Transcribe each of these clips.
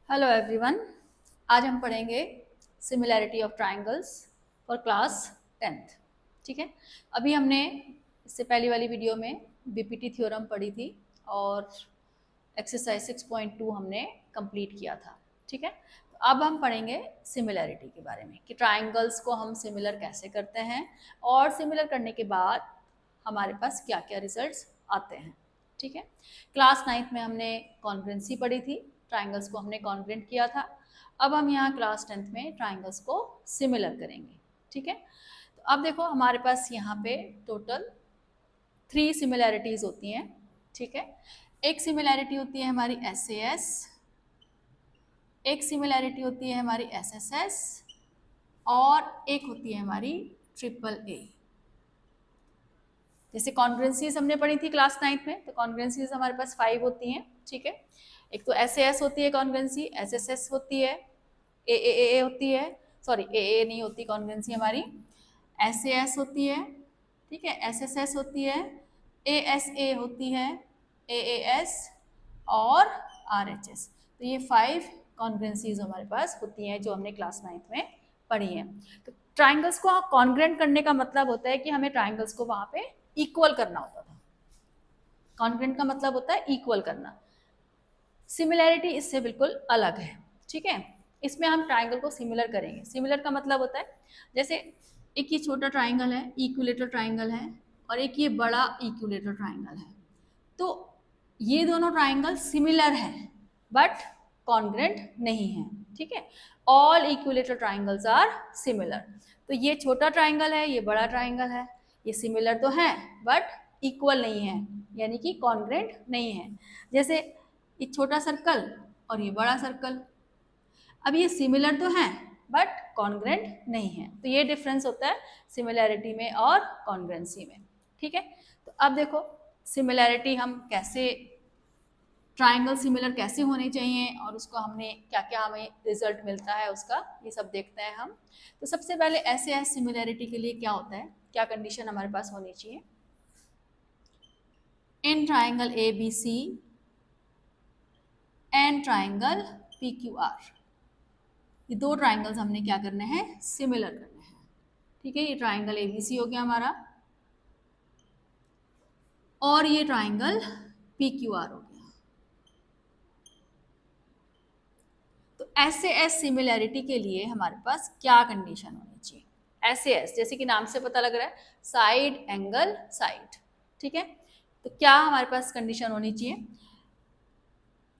Hello everyone. आज हम पढ़ेंगे similarity of triangles for class 10th। ठीक है, अभी हमने इससे पहली वाली वीडियो में बीपीटी थ्योरम पढ़ी थी और एक्सरसाइज 6.2 हमने कंप्लीट किया था। ठीक है, तो अब हम पढ़ेंगे सिमिलैरिटी के बारे में कि ट्रायंगल्स को हम सिमिलर कैसे करते हैं और सिमिलर करने के बाद हमारे पास क्या क्या रिजल्ट्स आते हैं। ठीक है, क्लास 9th में हमने कॉन्ग्रुएंसी पढ़ी थी, ट्रायंगल्स को हमने कॉन्ग्रुएंट किया था। अब हम यहाँ क्लास 10th में ट्रायंगल्स को सिमिलर करेंगे। ठीक है, तो अब देखो हमारे पास यहाँ पे टोटल 3 सिमिलैरिटीज होती हैं। ठीक है, एक सिमिलैरिटी होती है हमारी SAS, एक सिमिलैरिटी होती है हमारी SSS और एक होती है हमारी AAA। जैसे कॉन्ग्रुएंसीज हमने पढ़ी थी क्लास 9th में, तो कॉन्ग्रुएंसीज हमारे पास 5 होती हैं। ठीक है, एक तो SAS होती है कॉन्ग्रुएंसी, SSS होती है, AAA होती है, सॉरी AA नहीं होती कॉन्ग्रुएंसी हमारी, SAS होती है, ठीक है, SSS होती है, ASA होती है, AAS और RHS। तो ये 5 कॉन्ग्रुएंसीज हमारे पास होती हैं जो हमने क्लास 9th में पढ़ी हैं। तो ट्राइंगल्स को कॉन्ग्रुएंट करने का मतलब होता है कि हमें ट्राइंगल्स को वहां पे इक्वल करना होता था। कॉन्ग्रुएंट का मतलब होता है इक्वल करना। सिमिलैरिटी इससे बिल्कुल अलग है। ठीक है, इसमें हम ट्राइंगल को सिमिलर करेंगे। सिमिलर का मतलब होता है जैसे एक ये छोटा ट्राइंगल है, इक्विलेटरल ट्राइंगल है, और एक ये बड़ा इक्विलेटरल ट्राइंगल है। तो ये दोनों ट्राइंगल सिमिलर है बट कॉन्ग्रुएंट नहीं है। ठीक है, all equilateral triangles are similar. तो ये छोटा ट्राइंगल है, ये बड़ा ट्राइंगल है, ये सिमिलर तो है बट इक्वल नहीं है, यानी कि कॉन्ग्रुएंट नहीं है। जैसे ये छोटा सर्कल और ये बड़ा सर्कल, अब ये सिमिलर तो हैं बट कॉन्ग्रुएंट नहीं है। तो ये डिफरेंस होता है सिमिलैरिटी में और कॉन्ग्रुएंसी में। ठीक है, तो अब देखो सिमिलैरिटी हम कैसे, ट्राइंगल सिमिलर कैसे होने चाहिए और उसको हमने क्या क्या हमें रिजल्ट मिलता है उसका, ये सब देखते हैं हम। तो सबसे पहले SAS सिमिलैरिटी के लिए क्या होता है, क्या कंडीशन हमारे पास होनी चाहिए। In triangle ABC and triangle PQR, ये दो ट्राइंगल्स हमने क्या करने हैं, सिमिलर करने हैं। ठीक है, ये ट्राइंगल ABC हो गया हमारा और ये ट्राइंगल PQR हो गया। तो SAS सिमिलैरिटी के लिए हमारे पास क्या कंडीशन होनी चाहिए। SAS जैसे कि नाम से पता लग रहा है, साइड एंगल साइड। ठीक है, तो क्या हमारे पास कंडीशन होनी चाहिए,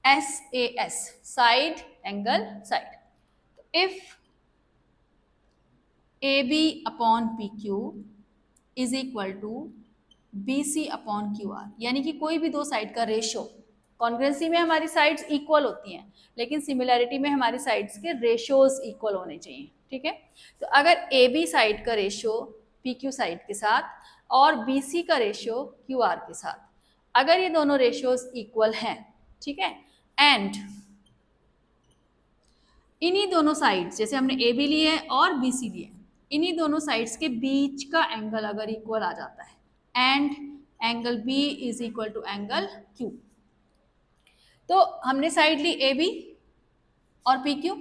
SAS साइड एंगल साइड। तो if AB upon PQ is equal to BC upon QR, यानी कि कोई भी दो साइड का रेशो, कॉन्ग्रुएंसी में हमारी साइड्स इक्वल होती हैं लेकिन सिमिलैरिटी में हमारी साइड्स के रेशोज इक्वल होने चाहिए। ठीक है, तो अगर AB साइड का रेशो PQ साइड के साथ और BC का रेशो QR के साथ, अगर ये दोनों रेशोज इक्वल हैं, ठीक है, एंड इन्हीं दोनों साइड्स, जैसे हमने AB लिए और BC लिए, इन्हीं दोनों साइड्स के बीच का एंगल अगर इक्वल आ जाता है and angle B is equal to angle Q, तो हमने साइड ली AB और PQ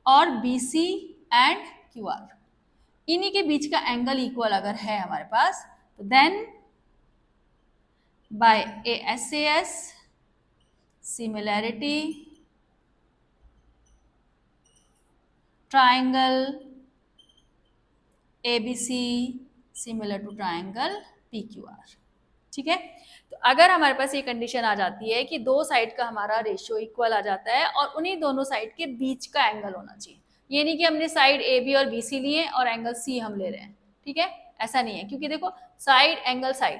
और BC एंड QR, इन्हीं के बीच का एंगल इक्वल अगर है हमारे पास, तो then by SAS similarity triangle ABC similar to triangle PQR। ठीक है, तो अगर हमारे पास ये कंडीशन आ जाती है कि दो साइड का हमारा रेशियो इक्वल आ जाता है और उन्हीं दोनों साइड के बीच का एंगल होना चाहिए, ये नहीं कि हमने साइड AB और BC लिए और एंगल C हम ले रहे हैं। ठीक है, ऐसा नहीं है, क्योंकि देखो साइड एंगल साइड,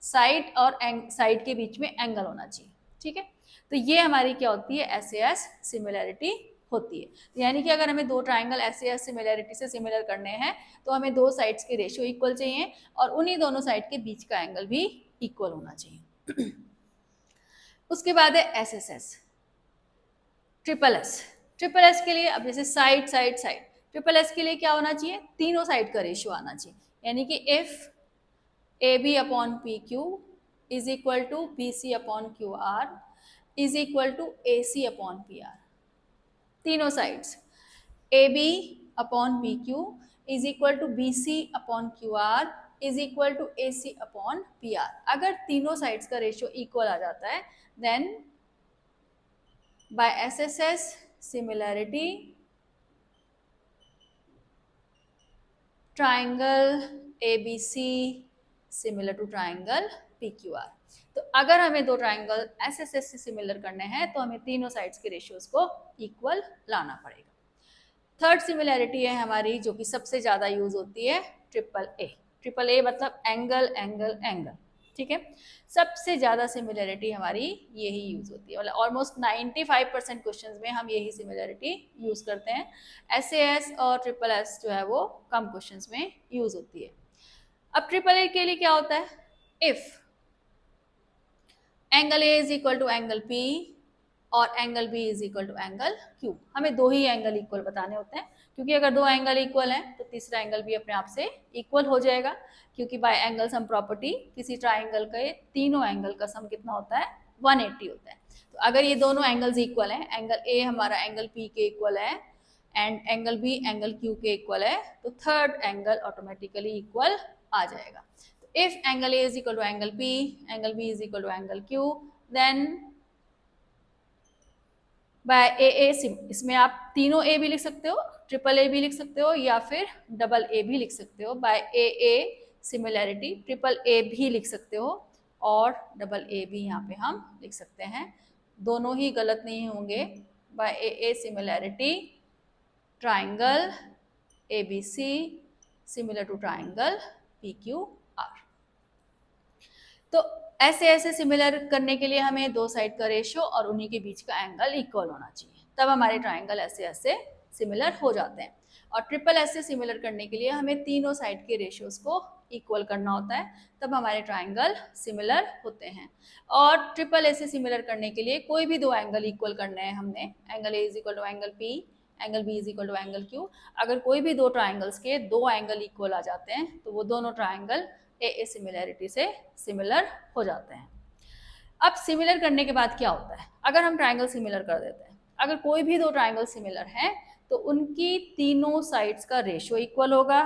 साइड और साइड के बीच में एंगल होना चाहिए। ठीक है, तो ये हमारी क्या होती है, SAS सिमिलैरिटी होती है। तो यानी कि अगर हमें दो ट्राइंगल SAS सिमिलैरिटी से सिमिलर करने हैं तो हमें दो साइड्स के रेशियो इक्वल चाहिए और उन्हीं दोनों साइड के बीच का एंगल भी इक्वल होना चाहिए। उसके बाद है SSS ट्रिपल S के लिए, अब जैसे side side side, triple S के लिए क्या होना चाहिए, तीनों साइड का रेशियो आना चाहिए, यानी कि if AB upon PQ is equal to BC upon QR is equal to A C upon P R, तीनों sides A B upon P Q is equal to B C upon Q R is equal to A C upon P R. अगर तीनों sides का ratio equal आ जाता है then by S S S similarity triangle A B C similar to triangle P Q R. तो अगर हमें दो ट्राइंगल एस एस एस से सिमिलर करने हैं तो हमें तीनों साइड्स के रेशियोज को इक्वल लाना पड़ेगा। थर्ड सिमिलैरिटी है हमारी जो कि सबसे ज़्यादा यूज होती है ट्रिपल ए। ट्रिपल ए मतलब एंगल एंगल एंगल, ठीक है। सबसे ज़्यादा सिमिलैरिटी हमारी यही यूज होती है, मतलब ऑलमोस्ट 95% क्वेश्चंस में हम यही सिमिलैरिटी यूज करते हैं। एस और ट्रिपल एस जो है वो कम क्वेश्चंस में यूज होती है। अब ट्रिपल ए के लिए क्या होता है, if angle A is equal to angle P और angle B is equal to angle Q. हमें दो ही एंगल इक्वल बताने होते हैं, क्योंकि अगर दो एंगल इक्वल हैं तो तीसरा एंगल भी अपने आप से इक्वल हो जाएगा, क्योंकि बाय एंगल सम प्रॉपर्टी किसी ट्राइंगल के तीनों एंगल का सम कितना होता है, 180 होता है। तो अगर ये दोनों एंगल्स इक्वल हैं, एंगल ए हमारा एंगल पी के इक्वल है and angle B angle Q के इक्वल है, तो थर्ड एंगल ऑटोमेटिकली इक्वल आ जाएगा। तो if angle A is equal to angle P, angle B is equal to angle Q, then by A A इसमें आप तीनों ए भी लिख सकते हो, ट्रिपल ए भी लिख सकते हो या फिर डबल ए भी लिख सकते हो। By A A similarity triple A भी लिख सकते हो और डबल ए भी यहाँ पे हम लिख सकते हैं, दोनों ही गलत नहीं होंगे। By A A similarity triangle A B C similar to triangle P Q R. तो ऐसे सिमिलर करने के लिए हमें दो साइड का रेशियो और उन्हीं के बीच का एंगल इक्वल होना चाहिए, तब हमारे ट्राइंगल ऐसे सिमिलर हो जाते हैं। और ट्रिपल ऐसे सिमिलर करने के लिए हमें तीनों साइड के रेशियोज को इक्वल करना होता है, तब हमारे ट्राइंगल सिमिलर होते हैं। और ट्रिपल ऐसे सिमिलर करने के लिए कोई भी दो एंगल इक्वल करने हैं हमने, angle A is equal to angle P, angle B is equal to angle Q. अगर कोई भी दो ट्राइंगल्स के दो एंगल इक्वल आ जाते हैं तो वो दोनों ट्राइंगल ए सिमिलैरिटी से सिमिलर हो जाते हैं। अब सिमिलर करने के बाद क्या होता है, अगर हम ट्राइंगल सिमिलर कर देते हैं, अगर कोई भी दो ट्राइंगल सिमिलर हैं तो उनकी तीनों साइड्स का रेशियो इक्वल होगा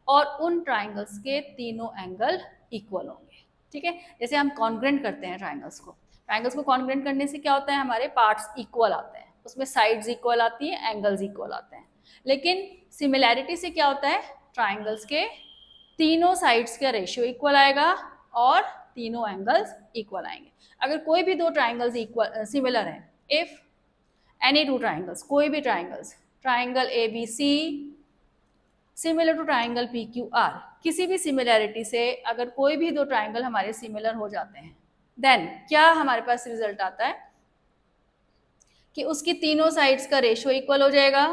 और उन ट्राइंगल्स के तीनों एंगल इक्वल होंगे, ठीक है। जैसे हम कॉन्ग्रेंट करते हैं ट्राइंगल्स को कॉन्ग्रेंट करने से क्या होता है, हमारे पार्ट्स इक्वल आते हैं, उसमें साइड्स इक्वल आती हैं, एंगल्स इक्वल आते हैं। लेकिन सिमिलैरिटी से क्या होता है, ट्राइंगल्स के तीनों साइड्स का रेशियो इक्वल आएगा और तीनों एंगल्स इक्वल आएंगे। अगर कोई भी दो ट्राइंगल्स इक्वल सिमिलर हैं, इफ एनी टू ट्राइंगल्स, कोई भी triangles, triangle A B C similar to triangle P Q R, किसी भी सिमिलैरिटी से अगर कोई भी दो ट्राइंगल हमारे सिमिलर हो जाते हैं, देन क्या हमारे पास रिजल्ट आता है कि उसकी तीनों साइड्स का रेशियो इक्वल हो जाएगा,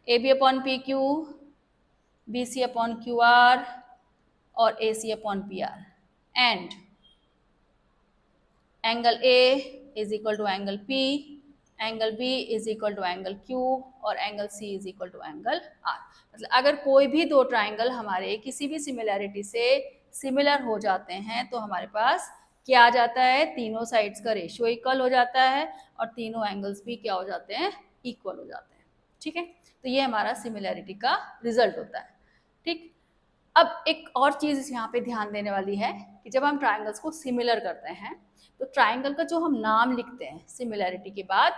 A B upon P Q, B C upon Q R और A C upon P R, and angle A is equal to angle P, angle B is equal to angle Q और angle C is equal to angle R. मतलब अगर कोई भी दो triangle हमारे किसी भी सिमिलैरिटी से सिमिलर हो जाते हैं तो हमारे पास क्या आ जाता है, तीनों साइड्स का रेशियो इक्वल हो जाता है और तीनों एंगल्स भी क्या हो जाते हैं, इक्वल हो जाते हैं, ठीक है। तो ये हमारा सिमिलैरिटी का रिजल्ट होता है, ठीक। अब एक और चीज़ यहाँ पे ध्यान देने वाली है कि जब हम ट्राइंगल्स को सिमिलर करते हैं तो ट्राइंगल का जो हम नाम लिखते हैं सिमिलैरिटी के बाद,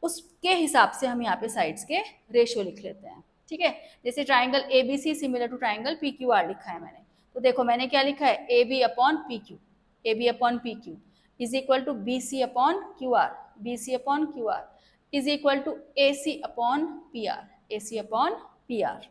उसके हिसाब से हम यहाँ पे साइड्स के रेशियो लिख लेते हैं, ठीक है। जैसे triangle A B C similar to triangle P Q R लिखा है मैंने, तो देखो मैंने क्या लिखा है, A B upon P Q, A B upon P Q is equal to B C upon Q R, B C upon Q R is equal to A C upon P R, A C upon P R.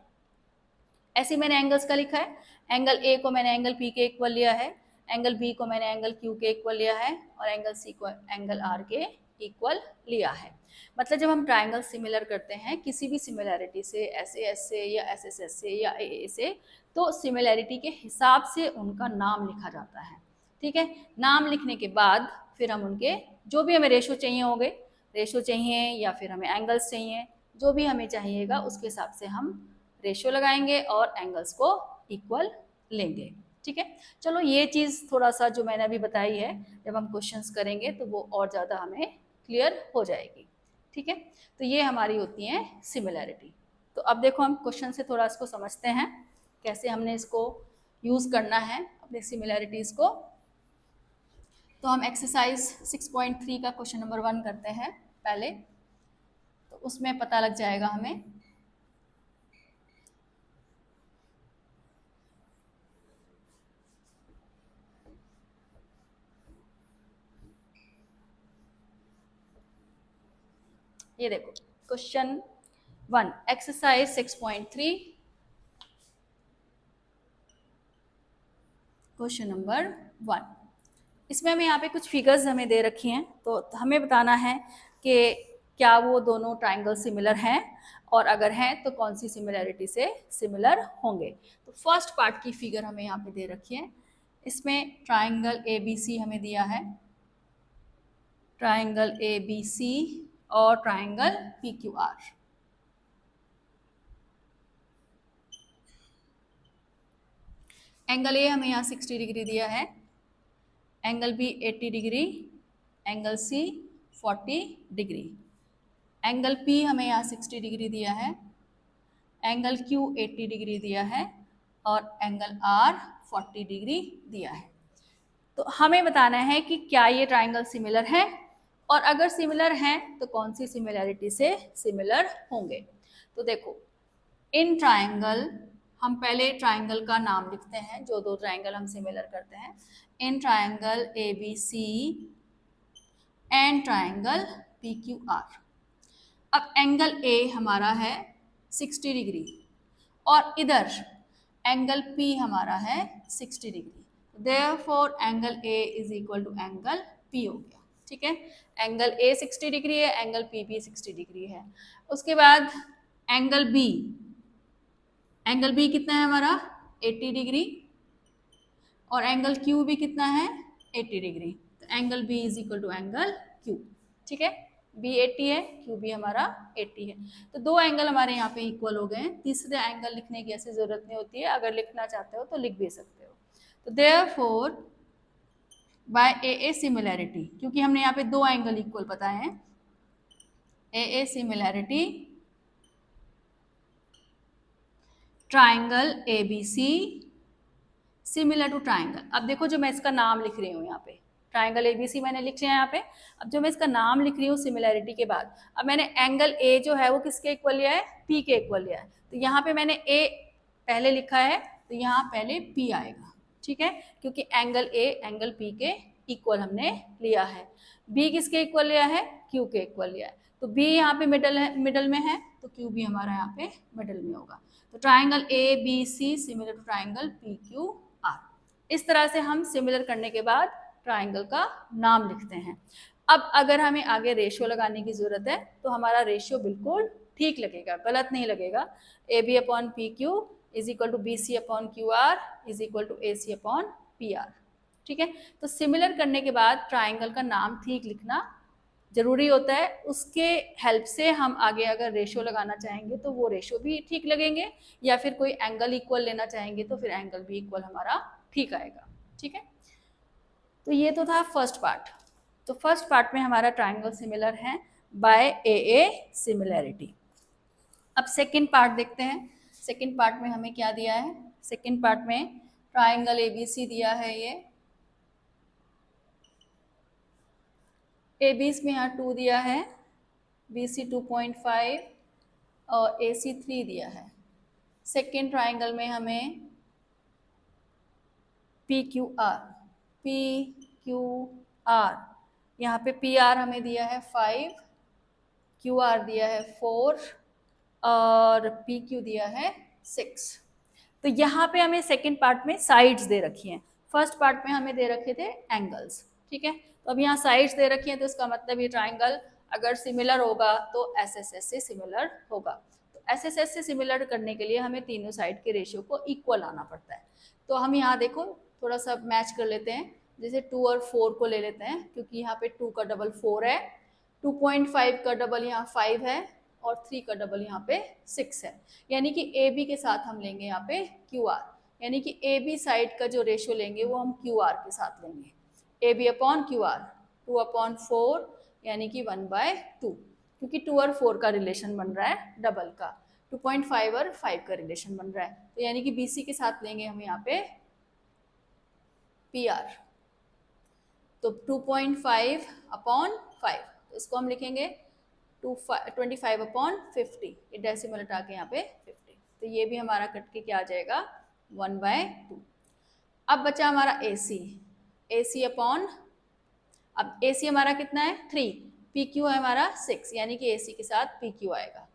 ऐसे मैंने angles का लिखा है, angle A को मैंने angle P के इक्वल लिया है, एंगल बी को मैंने एंगल क्यू के इक्वल लिया है और एंगल सी को एंगल आर के इक्वल लिया है। मतलब जब हम ट्राइंगल सिमिलर करते हैं किसी भी सिमिलैरिटी से, एस से या एस से या ए से, तो सिमिलैरिटी के हिसाब से उनका नाम लिखा जाता है, ठीक है। नाम लिखने के बाद फिर हम उनके जो भी हमें रेशियो चाहिए होंगे, रेशियो चाहिए या फिर हमें एंगल्स चाहिए, जो भी हमें चाहिएगा उसके हिसाब से हम रेशियो लगाएंगे और एंगल्स को इक्वल लेंगे, ठीक है। चलो ये चीज़ थोड़ा सा जो मैंने अभी बताई है, जब हम क्वेश्चंस करेंगे तो वो और ज़्यादा हमें क्लियर हो जाएगी। ठीक है, तो ये हमारी होती है सिमिलैरिटी। तो अब देखो हम क्वेश्चन से थोड़ा इसको समझते हैं, कैसे हमने इसको यूज़ करना है अपने सिमिलैरिटीज़ को। तो हम एक्सरसाइज 6.3 का क्वेश्चन नंबर 1 करते हैं पहले, तो उसमें पता लग जाएगा हमें। ये देखो क्वेश्चन 1 एक्सरसाइज 6.3 क्वेश्चन नंबर 1। इसमें हमें यहाँ पे कुछ फिगर्स हमें दे रखी हैं, तो हमें बताना है कि क्या वो दोनों ट्राइंगल सिमिलर हैं, और अगर हैं तो कौन सी सिमिलैरिटी से सिमिलर होंगे। तो फर्स्ट पार्ट की फिगर हमें यहाँ पे दे रखी है। इसमें ट्राइंगल ABC हमें दिया है, ट्राइंगल ABC और ट्राइंगल PQR। एंगल ए हमें यहाँ 60 डिग्री दिया है, angle B 80 degree, angle C 40 degree, angle P हमें यहाँ 60 डिग्री दिया है, एंगल क्यू 80 डिग्री दिया है और एंगल आर 40 डिग्री दिया है। तो हमें बताना है कि क्या ये ट्राइंगल सिमिलर है, और अगर सिमिलर हैं तो कौन सी सिमिलैरिटी से सिमिलर होंगे। तो देखो इन ट्राइंगल, हम पहले ट्राइंगल का नाम लिखते हैं, जो दो ट्राइंगल हम सिमिलर करते हैं, in triangle ABC and triangle PQR। अब एंगल A हमारा है 60 डिग्री और इधर एंगल P हमारा है 60 degree, therefore angle A is equal to angle P हो गया। ठीक है, एंगल A 60 डिग्री है, एंगल P भी 60 डिग्री है। उसके बाद एंगल B, एंगल B कितना है हमारा 80 डिग्री, और एंगल Q भी कितना है 80 डिग्री, तो angle B is equal to angle Q। ठीक है, B 80 है, Q भी हमारा 80 है, तो दो एंगल हमारे यहाँ पे इक्वल हो गए हैं। तीसरे एंगल लिखने की ऐसी जरूरत नहीं होती है, अगर लिखना चाहते हो तो लिख भी सकते हो। तो देयरफॉर बाय AA सिमिलैरिटी, क्योंकि हमने यहाँ पे दो एंगल इक्वल बताए हैं, AA similarity triangle ABC similar to triangle. अब देखो जो मैं इसका नाम लिख रही हूँ यहाँ पे, ट्राइंगल ABC मैंने लिख लिया यहाँ पे। अब जो मैं इसका नाम लिख रही हूँ सिमिलैरिटी के बाद, अब मैंने एंगल A जो है वो किसके इक्वल लिया है, P के इक्वल लिया है। तो यहाँ पे मैंने A पहले लिखा है, तो यहाँ पहले P आएगा। ठीक है, क्योंकि एंगल A एंगल P के इक्वल हमने लिया है। B किसके इक्वल लिया है, Q के इक्वल लिया है। तो B यहाँ पे मिडल में है, तो Q भी हमारा यहाँ पे मिडल में होगा। तो triangle ABC similar to triangle PQR। इस तरह से हम सिमिलर करने के बाद ट्राइंगल का नाम लिखते हैं। अब अगर हमें आगे रेशियो लगाने की जरूरत है तो हमारा रेशियो बिल्कुल ठीक लगेगा, गलत नहीं लगेगा। AB upon PQ is equal to BC upon QR is equal to AC upon PR। ठीक है, तो सिमिलर करने के बाद ट्राइंगल का नाम ठीक लिखना जरूरी होता है। उसके हेल्प से हम आगे अगर रेशियो लगाना चाहेंगे तो वो रेशियो भी ठीक लगेंगे, या फिर कोई एंगल इक्वल लेना चाहेंगे तो फिर एंगल भी इक्वल हमारा ठीक आएगा। ठीक है, तो ये तो था फर्स्ट पार्ट। तो फर्स्ट पार्ट में हमारा ट्राइंगल सिमिलर है बाय AA सिमिलैरिटी। अब सेकंड पार्ट देखते हैं। सेकंड पार्ट में हमें क्या दिया है, सेकंड पार्ट में ट्राइंगल ABC दिया है, ये AB में यहाँ 2 दिया है, BC 2.5 और AC 3 दिया है। सेकेंड ट्राइंगल में हमें PQR यहाँ पे PR हमें दिया है 5, QR दिया है 4 और PQ दिया है 6। तो यहाँ पे हमें सेकेंड पार्ट में साइड्स दे रखी हैं, फर्स्ट पार्ट में हमें दे रखे थे एंगल्स। ठीक है, तो अब यहाँ साइड्स दे रखी हैं, तो इसका मतलब ये ट्राइंगल अगर सिमिलर होगा तो SSS से सिमिलर होगा। तो SSS से सिमिलर करने के लिए हमें तीनों साइड के रेशियो को इक्वल आना पड़ता है। तो हम यहाँ देखो थोड़ा सा मैच कर लेते हैं, जैसे 2 और 4 को ले लेते हैं, क्योंकि यहाँ पे 2 का डबल 4 है, 2.5 का डबल यहाँ 5 है और 3 का डबल यहाँ पे 6 है, यानी कि AB के साथ हम लेंगे यहाँ पे QR, यानी कि ए बी साइड का जो रेशियो लेंगे वो हम क्यू आर के साथ लेंगे, A B upon Q R, 2/4 यानी कि 1/2, क्योंकि 2 और 4 का रिलेशन बन रहा है डबल का, 2.5 और 5 का रिलेशन बन रहा है, तो यानी कि बी सी के साथ लेंगे हम यहाँ पे पी आर, तो 2.5/5, तो इसको हम लिखेंगे 25/50, ये डेसिमल हटा के यहाँ पे 50, तो ये भी हमारा कट के क्या आ जाएगा 1/2। अब बचा हमारा ए सी अपॉन, अब ए सी हमारा कितना है 3, पी क्यू है हमारा 6, यानी कि ए सी के साथ पी क्यू आएगा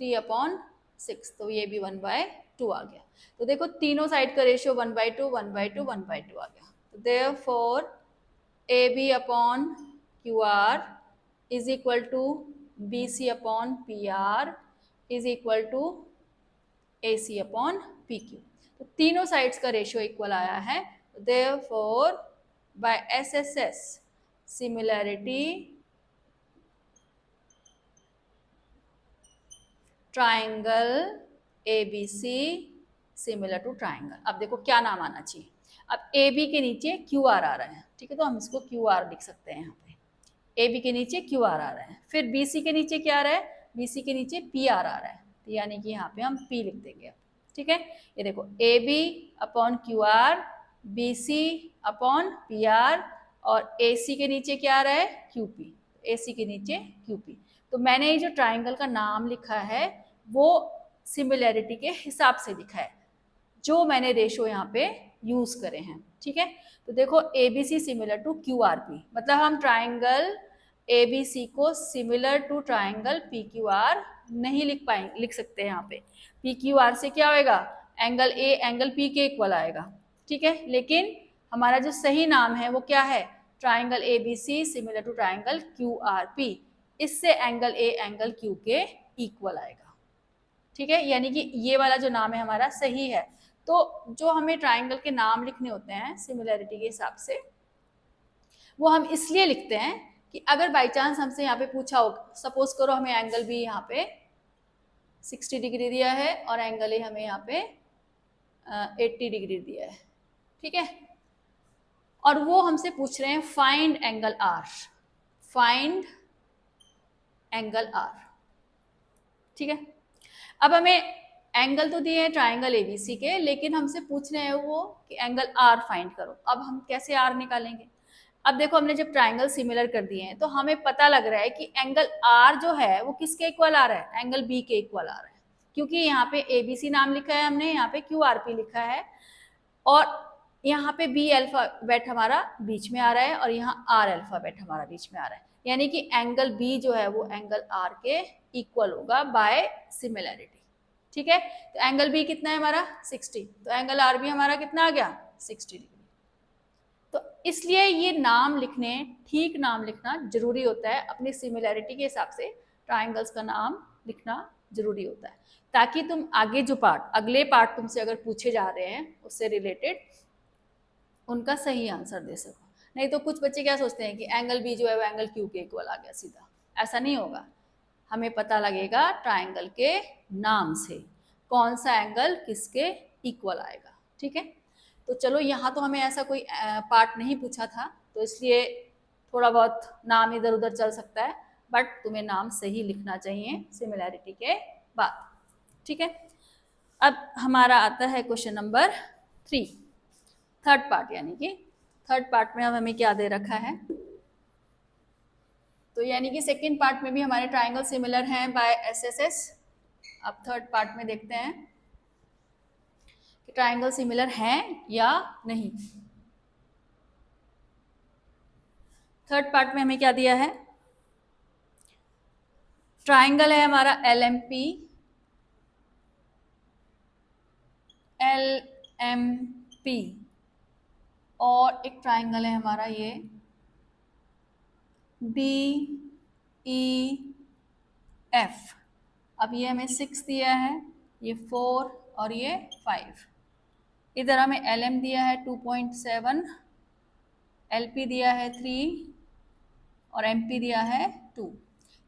3/6, तो ये भी 1/2 आ गया। तो देखो तीनों साइड का रेशियो 1/2 1/2 1/2 आ गया, तो therefore A B upon Q R is equal to B C upon P R is equal to A C upon P Q, तो तीनों साइड्स का रेशियो इक्वल आया है, therefore by S S S similarity triangle A B C similar to triangle. अब देखो क्या नाम आना चाहिए, अब ए बी के नीचे क्यू आर आ रहा है, ठीक है, तो हम इसको क्यू आर लिख सकते हैं यहाँ पे, ए बी के नीचे क्यू आर आ रहा है, फिर बी सी के नीचे क्या आ रहा है, बी सी के नीचे पी आर आ रहा है, तो यानी कि यहाँ पे हम पी लिख देंगे, ठीक है। ये देखो A B upon Q R, B C upon P R, और ए सी के नीचे क्या आ रहा है क्यू पी, ए सी के नीचे क्यू पी, तो मैंने ये जो ट्राइंगल का नाम लिखा है वो सिमिलैरिटी के हिसाब से लिखा है, जो मैंने रेशो यहाँ पे यूज करे हैं, ठीक है। तो देखो A B C similar to Q R P, मतलब हम ट्राइंगल ए बी सी को similar to triangle P Q R नहीं लिख सकते हैं यहाँ पे, पी क्यू आर से क्या होएगा, एंगल ए एंगल पी के इक्वल आएगा, ठीक है, लेकिन हमारा जो सही नाम है वो क्या है, triangle A B C similar to triangle Q R P, इससे एंगल ए एंगल क्यू के इक्वल आएगा, ठीक है, यानी कि ये वाला जो नाम है हमारा सही है। तो जो हमें ट्राइंगल के नाम लिखने होते हैं सिमिलैरिटी के हिसाब से, वो हम इसलिए लिखते हैं कि अगर बाई चांस हमसे यहाँ पे पूछा हो, सपोज करो हमें एंगल बी यहाँ पे 60 डिग्री दिया है और एंगल ए हमें यहाँ पे 80 डिग्री दिया है, ठीक है, और वो हमसे पूछ रहे हैं find angle R, find angle R, ठीक है। अब हमें एंगल तो दिए हैं ट्राइंगल एबीसी के, लेकिन हमसे पूछ रहे हैं वो कि एंगल आर फाइंड करो, अब हम कैसे आर निकालेंगे। अब देखो हमने जब ट्राइंगल सिमिलर कर दिए हैं तो हमें पता लग रहा है कि एंगल आर जो है वो किसके इक्वल आ रहा है, एंगल बी के इक्वल आ रहा है, क्योंकि यहाँ पे एबीसी नाम लिखा है हमने, यहाँ पे क्यू आर पी लिखा है, और यहाँ पे बी अल्फाबेट हमारा बीच में आ रहा है और यहाँ आर अल्फाबेट हमारा बीच में आ रहा है, यानी कि एंगल बी जो है वो एंगल आर के इक्वल होगा बाय सिमिलैरिटी, ठीक है। तो एंगल बी कितना है हमारा 60, तो एंगल आर भी हमारा कितना आ गया 60 डिग्री। तो इसलिए ये नाम लिखने, ठीक नाम लिखना जरूरी होता है, अपनी सिमिलैरिटी के हिसाब से ट्राइंगल्स का नाम लिखना जरूरी होता है, ताकि तुम आगे जो पार्ट, अगले पार्ट तुमसे अगर पूछे जा रहे हैं उससे रिलेटेड उनका सही आंसर दे सको। नहीं तो कुछ बच्चे क्या सोचते हैं कि एंगल बी जो है वो एंगल क्यू के इक्वल आ गया सीधा, ऐसा नहीं होगा, हमें पता लगेगा ट्राइंगल के नाम से कौन सा एंगल किसके इक्वल आएगा, ठीक है। तो चलो यहाँ तो हमें ऐसा कोई पार्ट नहीं पूछा था, तो इसलिए थोड़ा बहुत नाम इधर उधर चल सकता है, बट तुम्हें नाम सही लिखना चाहिए सिमिलैरिटी के बाद, ठीक है। अब हमारा आता है क्वेश्चन नंबर 3, थर्ड पार्ट, यानी कि थर्ड पार्ट में अब हमें क्या दे रखा है, तो यानी कि सेकेंड पार्ट में भी हमारे ट्राइंगल सिमिलर हैं बाय एसएसएस। अब थर्ड पार्ट में देखते हैं कि ट्राइंगल सिमिलर हैं या नहीं। थर्ड पार्ट में हमें क्या दिया है, ट्राइंगल है हमारा LMP, और एक ट्राइंगल है हमारा ये DEF। अब ये हमें 6 दिया है, ये 4 और ये 5, इधर हमें LM दिया है 2.7, LP दिया है 3 और MP दिया है 2।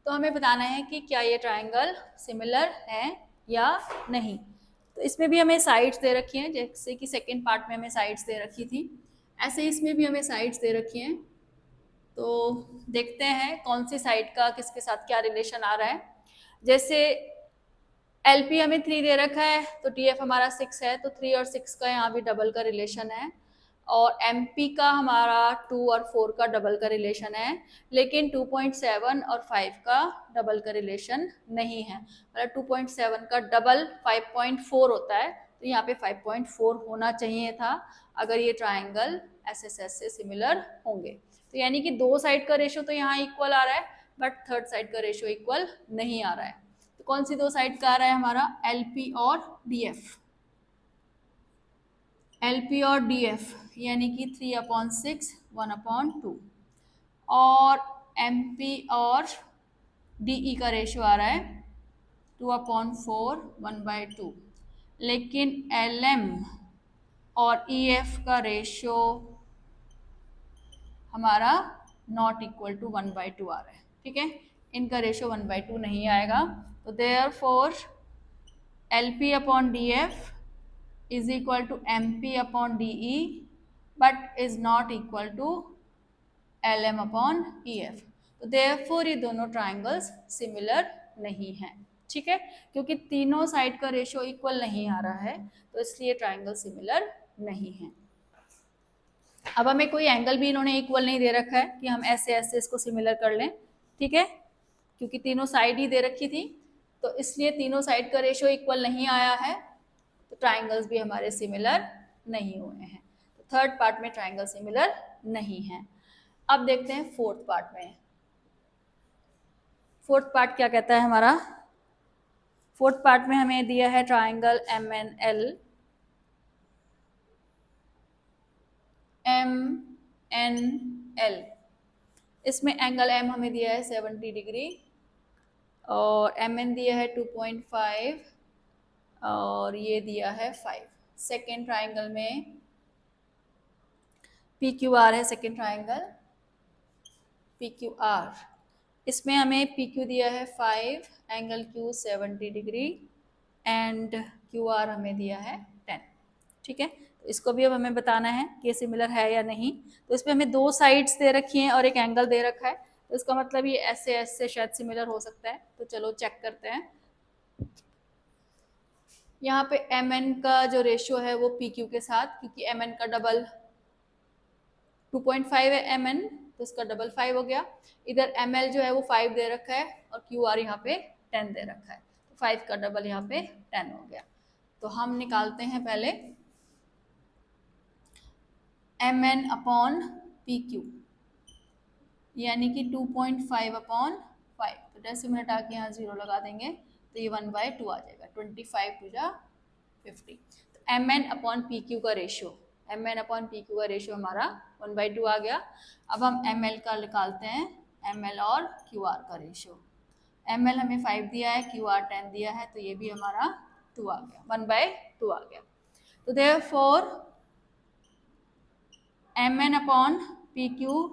तो हमें बताना है कि क्या ये ट्राइंगल सिमिलर है या नहीं। तो इसमें भी हमें साइड्स दे रखी हैं, जैसे कि सेकेंड पार्ट में हमें साइड्स दे रखी थी, ऐसे इसमें भी हमें साइड्स दे रखी हैं। तो देखते हैं कौन सी साइड का किसके साथ क्या रिलेशन आ रहा है। जैसे LP हमें 3 दे रखा है, तो TF हमारा 6 है, तो 3 और 6 का यहाँ भी डबल का रिलेशन है। और MP का हमारा 2 और 4 का डबल का रिलेशन है, लेकिन 2.7 और 5 का डबल का रिलेशन नहीं है। मतलब 2.7 का डबल 5.4 होता है, तो यहाँ पे 5.4 होना चाहिए था अगर ये ट्राइंगल SSS से सिमिलर होंगे। तो यानी कि दो साइड का रेशियो तो यहाँ इक्वल आ रहा है, बट थर्ड साइड का रेशियो इक्वल नहीं आ रहा है। तो कौन सी दो साइड का आ रहा है हमारा? LP और DF। LP और DF यानी कि 3/6 1/2, और MP और DE का रेशियो आ रहा है 2/4 1/2। लेकिन LM और EF का रेशियो हमारा नॉट इक्वल टू 1/2 आ रहा है। ठीक है, इनका रेशियो 1/2 नहीं आएगा। तो therefore LP upon DF is equal to MP upon DE but is not equal to LM upon EF। तो therefore ये दोनों ट्राइंगल्स सिमिलर नहीं हैं। ठीक है, क्योंकि तीनों साइड का रेशियो इक्वल नहीं आ रहा है, तो इसलिए ट्राइंगल सिमिलर नहीं है। अब हमें कोई एंगल भी इन्होंने इक्वल नहीं दे रखा है कि हम ऐसे ऐसे इसको सिमिलर कर लें। ठीक है, क्योंकि तीनों साइड ही दे रखी थी, तो इसलिए तीनों साइड का रेशियो इक्वल नहीं आया है, तो ट्राइंगल्स भी हमारे सिमिलर नहीं हुए हैं। तो थर्ड पार्ट में ट्राइंगल सिमिलर नहीं है। अब देखते हैं फोर्थ पार्ट में। फोर्थ पार्ट क्या कहता है हमारा? फोर्थ पार्ट में हमें दिया है ट्राइंगल MNL, MNL। इसमें एंगल M हमें दिया है 70 डिग्री, और MN दिया है 2.5, और ये दिया है 5। सेकेंड ट्राइंगल में PQR है, सेकेंड ट्राइंगल PQR। इसमें हमें PQ दिया है 5, angle Q 70 degree, and QR हमें दिया है 10। ठीक है, तो इसको भी अब हमें बताना है कि सिमिलर है या नहीं। तो इसमें हमें दो साइड्स दे रखी हैं और एक एंगल दे रखा है, तो इसका मतलब ये ऐसे ऐसे शायद सिमिलर हो सकता है। तो चलो चेक करते हैं। यहाँ पे MN का जो रेशियो है वो PQ के साथ, क्योंकि MN का डबल 2.5 है MN, तो इसका डबल 5 हो गया। इधर ML जो है वो 5 दे रखा है, और QR यहाँ पे 10 दे रखा है, तो 5 का डबल यहाँ पे 10 हो गया। तो हम निकालते हैं पहले MN अपॉन PQ, यानी कि 2.5/5। तो डेसिमल हटा के यहाँ 0 लगा देंगे, तो ये 1/2 आ जाएगा। 25 टू जा 50। तो MN अपॉन PQ का रेशियो, MN अपॉन PQ का रेशियो हमारा 1/2 आ गया। अब हम ML का निकालते हैं, ML और QR का रेशियो। ML हमें 5 दिया है, QR 10 दिया है, तो ये भी हमारा 2 आ गया, 1/2 आ गया। तो therefore MN upon PQ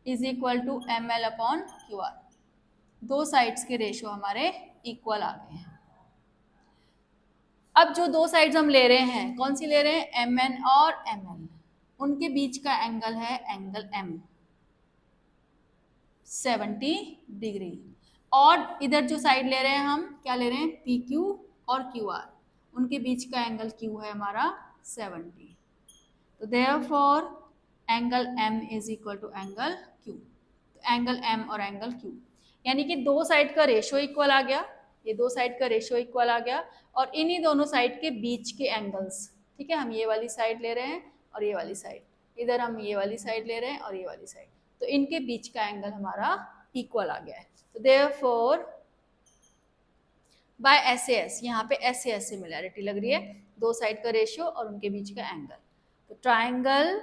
is equal to ML upon QR। दो साइड्स के रेशियो हमारे इक्वल आ गए हैं। अब जो दो साइड्स हम ले रहे हैं, कौन सी ले रहे हैं? MN और ML। उनके बीच का एंगल है एंगल M 70 डिग्री। और इधर जो साइड ले रहे हैं हम, क्या ले रहे हैं? PQ और QR। उनके बीच का एंगल Q है हमारा 70। तो therefore angle M is equal to angle Q। तो एंगल M और एंगल Q, यानी कि दो साइड का रेशियो इक्वल आ गया, ये दो साइड का रेशियो इक्वल आ गया, और इन्हीं दोनों साइड के बीच के एंगल्स। ठीक है, हम ये वाली साइड ले रहे हैं और ये वाली साइड, इधर हम ये वाली साइड ले रहे हैं और ये वाली साइड, तो इनके बीच का एंगल हमारा इक्वल आ गया है। तो देयरफॉर बाय SAS, यहाँ पे SAS सिमिलैरिटी लग रही है, दो साइड का रेशियो और उनके बीच का एंगल। तो triangle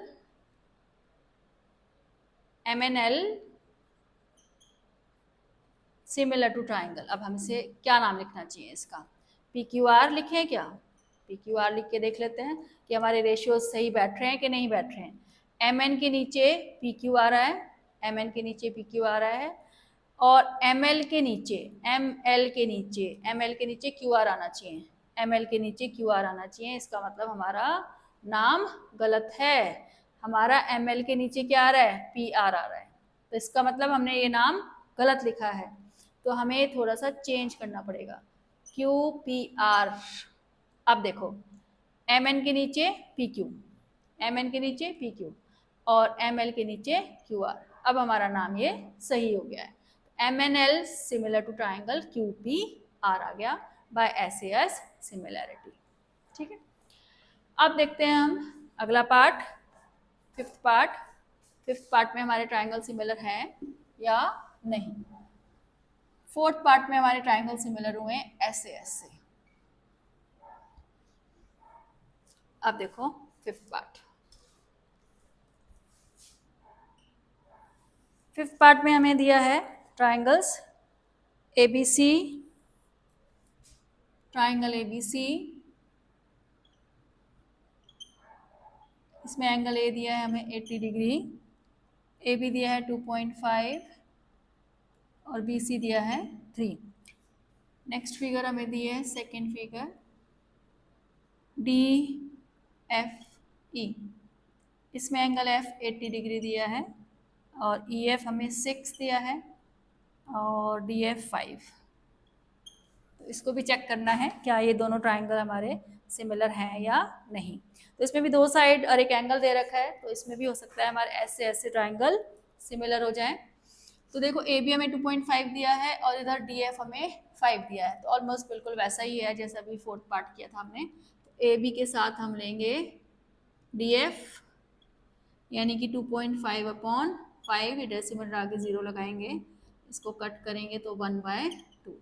MNL similar to triangle. अब हमसे क्या नाम लिखना चाहिए इसका? PQR लिखें क्या? PQR लिख के देख लेते हैं कि हमारे रेशियो सही बैठ रहे हैं कि नहीं बैठ रहे हैं। MN के नीचे PQ आ रहा है, MN के नीचे PQ आ रहा है, और ML के नीचे, ML के नीचे, ML के नीचे QR आना चाहिए। ML के नीचे QR आना चाहिए, इसका मतलब हमारा नाम गलत है। हमारा ML के नीचे क्या आ रहा है, PR आ रहा है, तो इसका मतलब हमने ये नाम गलत लिखा है, तो हमें थोड़ा सा चेंज करना पड़ेगा। QPR। अब देखो MN के नीचे PQ, MN के नीचे PQ और ML के नीचे QR। अब हमारा नाम ये सही हो गया है। MNL similar to triangle QPR आ गया बाय SAS सिमिलैरिटी। ठीक है, अब देखते हैं हम अगला part, fifth part. Fifth part में हमारे ट्राइंगल सिमिलर हैं या नहीं। फोर्थ पार्ट में हमारे ट्राइंगल सिमिलर हुए SAS से। अब देखो फिफ्थ पार्ट। फिफ्थ पार्ट में हमें दिया है ट्राइंगल्स ABC, ट्राइंगल ABC, इसमें एंगल A दिया है हमें 80 डिग्री, AB दिया है 2.5 और BC दिया है 3। नेक्स्ट फिगर हमें दी है सेकेंड फिगर DFE, इसमें एंगल F 80 डिग्री दिया है और EF हमें 6 दिया है और DF 5। तो इसको भी चेक करना है क्या ये दोनों ट्राइंगल हमारे सिमिलर हैं या नहीं। तो इसमें भी दो साइड और एक एंगल दे रखा है, तो इसमें भी हो सकता है हमारे ऐसे ऐसे ट्राइंगल सिमिलर हो जाएं। तो देखो AB हमें 2.5 दिया है और इधर DF हमें 5 दिया है, तो ऑलमोस्ट बिल्कुल वैसा ही है जैसा अभी फोर्थ पार्ट किया था हमने। तो AB के साथ हम लेंगे DF यानी कि 2.5/5, ये डेसिमल आगे 0 लगाएंगे, इसको कट करेंगे तो 1/2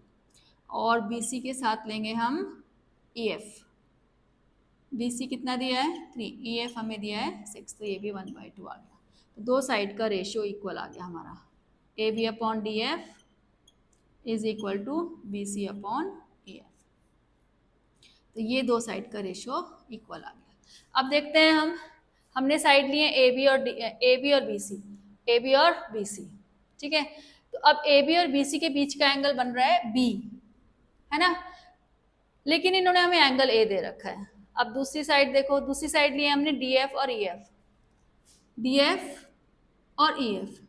और BC के साथ लेंगे हम EF। BC कितना दिया है 3, EF हमें दिया है 6, तो ये भी 1/2 आ गया। तो दो साइड का रेशियो इक्वल आ गया हमारा, AB/DF is equal to BC/EF। तो ये दो साइड का रेशियो इक्वल आ गया। अब देखते हैं हमने साइड लिए AB और BC, ठीक है। तो अब AB और BC के बीच का एंगल बन रहा है B, है ना, लेकिन इन्होंने हमें एंगल A दे रखा है। अब दूसरी साइड देखो, दूसरी साइड लिए हमने DF और EF, तो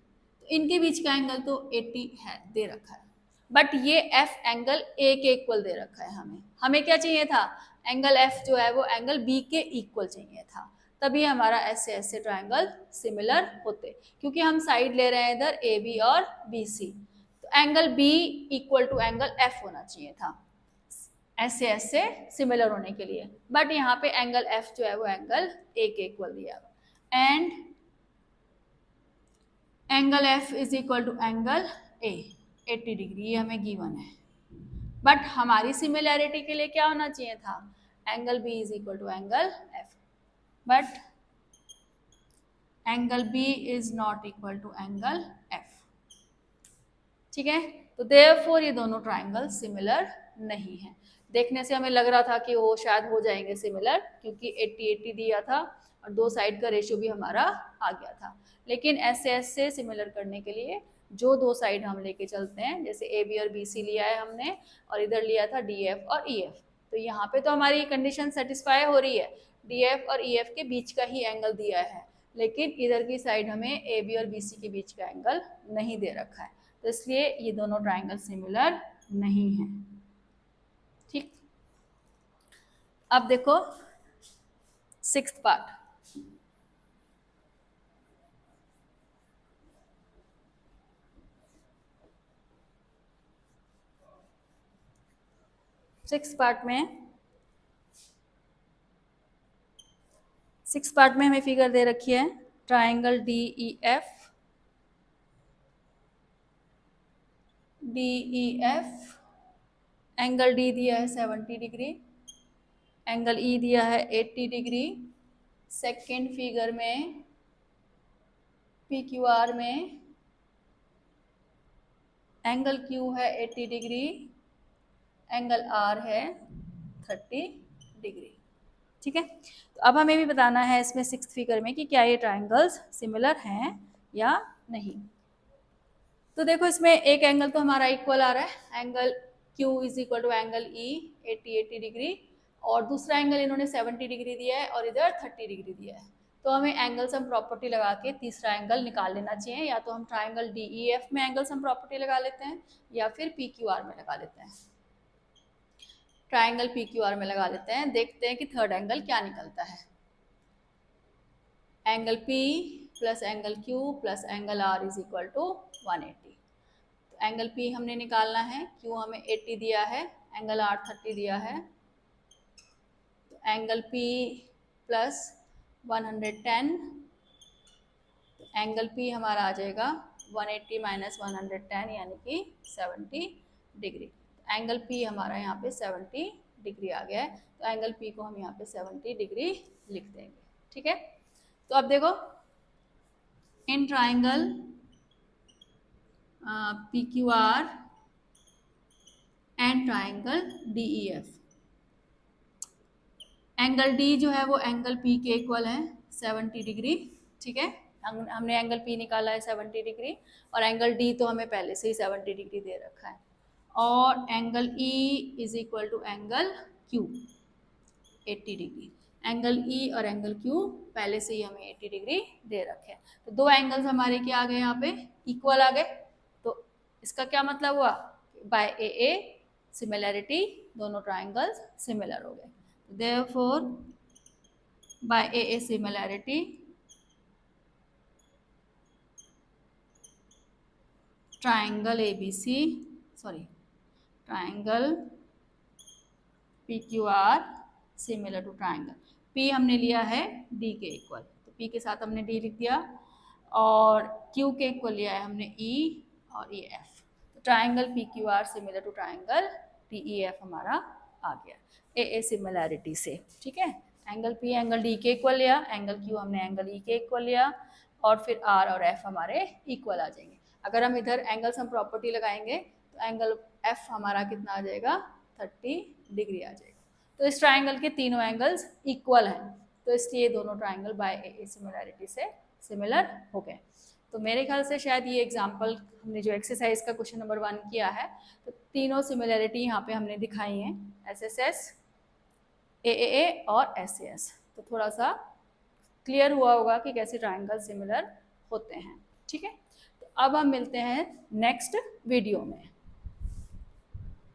इनके बीच का एंगल तो 80 है, दे रखा है, बट ये F एंगल A के इक्वल दे रखा है। हमें क्या चाहिए था, एंगल F जो है वो एंगल B के इक्वल चाहिए था, तभी हमारा ऐसे ऐसे ट्राइंगल सिमिलर होते, क्योंकि हम साइड ले रहे हैं इधर AB और BC, तो angle B equal to angle F होना चाहिए था ऐसे ऐसे सिमिलर होने के लिए, बट यहाँ पे एंगल F जो है वो एंगल A के इक्वल दिया हुआ, and angle F is equal to angle A 80 degree, ये हमें गिवन है। बट हमारी सिमिलैरिटी के लिए क्या होना चाहिए था, angle B is equal to angle F, but angle B is not equal to angle F। ठीक है, तो देयरफॉर ये दोनों ट्राइंगल सिमिलर नहीं है। देखने से हमें लग रहा था कि वो शायद हो जाएंगे सिमिलर, क्योंकि 80-80 दिया था और दो साइड का रेशियो भी हमारा आ गया था, लेकिन ऐसे ऐसे सिमिलर करने के लिए जो दो साइड हम लेके चलते हैं, जैसे AB और BC लिया है हमने और इधर लिया था DF और EF, तो यहाँ पे तो हमारी कंडीशन सेटिस्फाई हो रही है, DF और EF के बीच का ही एंगल दिया है, लेकिन इधर की साइड हमें AB और BC के बीच का एंगल नहीं दे रखा है, तो इसलिए ये दोनों ट्राइंगल सिमिलर नहीं है। ठीक, अब देखो सिक्स्थ पार्ट। सिक्स्थ पार्ट में हमें फिगर दे रखी है ट्राइंगल DEF, एंगल D दिया है 70 डिग्री, एंगल E दिया है 80 डिग्री। सेकेंड फिगर में PQR में एंगल Q है 80 डिग्री, एंगल R है 30 डिग्री। ठीक है, तो अब हमें भी बताना है इसमें सिक्स्थ फिगर में कि क्या ये ट्राइंगल्स सिमिलर हैं या नहीं। तो देखो इसमें एक एंगल तो हमारा इक्वल आ रहा है, angle Q is equal to angle E 80 degree, और दूसरा एंगल इन्होंने 70 डिग्री दिया है और इधर 30 डिग्री दिया है, तो हमें एंगल सम प्रॉपर्टी लगा के तीसरा एंगल निकाल लेना चाहिए। या तो हम ट्राइंगल DEF में एंगल सम प्रॉपर्टी लगा लेते हैं या फिर PQR में लगा लेते हैं। ट्राइंगल PQR में लगा लेते हैं, देखते हैं कि थर्ड एंगल क्या निकलता है। Angle P plus angle Q plus angle R is equal to 180। तो एंगल P हमने निकालना है, Q हमें 80 दिया है, एंगल R 30 दिया है। तो एंगल P प्लस 110, तो एंगल P हमारा आ जाएगा 180 माइनस 110 यानी कि 70 डिग्री। तो एंगल P हमारा यहाँ पे 70 डिग्री आ गया है, तो एंगल P को हम यहाँ पे 70 डिग्री लिख देंगे। ठीक है, तो अब देखो in triangle PQR and triangle DEF, angle D जो है वो एंगल P के इक्वल है 70 डिग्री। ठीक है, हमने एंगल P निकाला है 70 डिग्री और एंगल D तो हमें पहले से ही 70 डिग्री दे रखा है। और angle E is equal to angle Q 80 degree. Angle E और एंगल Q पहले से ही हमें 80 डिग्री दे रखे हैं, तो दो एंगल्स हमारे क्या आ गए यहाँ पे, इक्वल आ गए। तो इसका क्या मतलब हुआ, बाय AA सिमिलैरिटी दोनों ट्राइंगल्स सिमिलर हो गए। Therefore, by AA similarity, triangle PQR similar to triangle P हमने लिया है D के इक्वल, तो P के साथ हमने D लिख दिया, और Q के इक्वल लिया है हमने E और ये F। तो triangle PQR similar to triangle DEF हमारा आ गया AA सिमिलैरिटी से। ठीक है, एंगल P एंगल D के इक्वल लिया, एंगल Q हमने एंगल E के इक्वल लिया, और फिर R और F हमारे इक्वल आ जाएंगे। अगर हम इधर एंगल सम प्रॉपर्टी लगाएंगे तो एंगल F हमारा कितना आ जाएगा, 30 डिग्री आ जाएगा। तो इस ट्राइंगल के तीनों एंगल्स इक्वल हैं, तो इसलिए दोनों ट्राइंगल बाय AA सिमिलैरिटी से सिमिलर हो गए। तो मेरे ख्याल से शायद ये एग्जाम्पल हमने जो एक्सरसाइज का क्वेश्चन नंबर 1 किया है, तो तीनों सिमिलैरिटी यहाँ पे हमने दिखाई हैं, SSS, AAA और SAS। तो थोड़ा सा क्लियर हुआ होगा कि कैसे ट्राइंगल सिमिलर होते हैं। ठीक है, तो अब हम मिलते हैं नेक्स्ट वीडियो में।